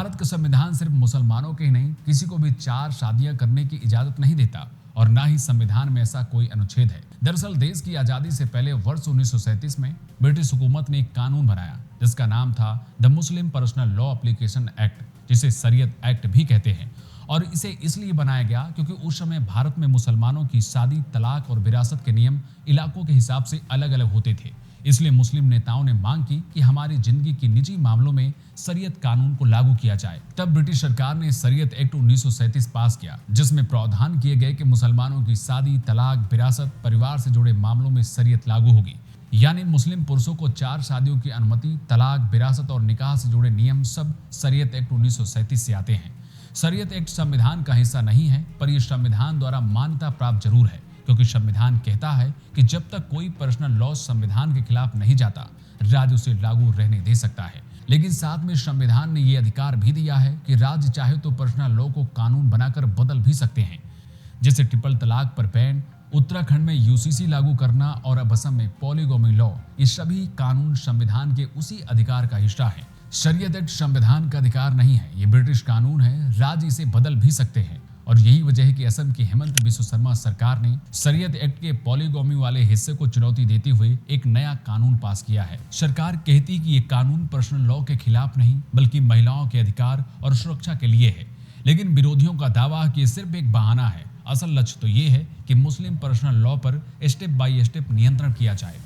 भारत का संविधान सिर्फ मुसलमानों के ही नहीं, किसी को भी 4 शादियां करने की इजाजत नहीं देता और ना ही संविधान में ऐसा कोई अनुच्छेद है। दरअसल देश की आजादी से पहले वर्ष 1937 में ब्रिटिश हुकूमत ने एक कानून बनाया जिसका नाम था the Muslim personal law application act, जिसे शरीयत एक्ट भी कहते हैं। और इसे इसलिए बनाया गया क्योंकि उस समय भारत में मुसलमानों की शादी, तलाक और विरासत के नियम इलाकों के हिसाब से अलग अलग होते थे। इसलिए मुस्लिम नेताओं ने मांग की कि हमारी जिंदगी के निजी मामलों में शरीयत कानून को लागू किया जाए। तब ब्रिटिश सरकार ने शरीयत एक्ट 1937 पास किया, जिसमें प्रावधान किए गए कि मुसलमानों की शादी, तलाक, विरासत, परिवार से जुड़े मामलों में शरीयत लागू होगी। यानी मुस्लिम पुरुषों को 4 शादियों की अनुमति, तलाक, विरासत और निकाह से जुड़े नियम सब शरीयत एक्ट 1937 से आते हैं। शरीयत एक्ट संविधान का हिस्सा नहीं है, पर यह संविधान द्वारा मान्यता प्राप्त जरूर है, क्योंकि संविधान कहता है कि जब तक कोई पर्सनल लॉ संविधान के खिलाफ नहीं जाता, राज्य उसे लागू रहने दे सकता है। लेकिन साथ में संविधान ने यह अधिकार भी दिया है कि राज्य चाहे तो पर्सनल लॉ को कानून बनाकर बदल भी सकते हैं। जैसे ट्रिपल तलाक पर बैन, उत्तराखंड में यूसीसी लागू करना और अब असम में पॉलीगोमी लॉ, ये सभी कानून संविधान के उसी अधिकार का हिस्सा है। शरीयत एक्ट संविधान का अधिकार नहीं है, ये ब्रिटिश कानून है, राज्य इसे बदल भी सकते हैं। और यही वजह है कि असम की हेमंत बिस्व शर्मा सरकार ने शरीयत एक्ट के पॉलीगोमी वाले हिस्से को चुनौती देते हुए एक नया कानून पास किया है। सरकार कहती कि ये कानून पर्सनल लॉ के खिलाफ नहीं, बल्कि महिलाओं के अधिकार और सुरक्षा के लिए है। लेकिन विरोधियों का दावा है कि ये सिर्फ एक बहाना है। असल लक्ष्य तो ये है कि मुस्लिम पर्सनल लॉ पर स्टेप बाय स्टेप नियंत्रण किया जाए।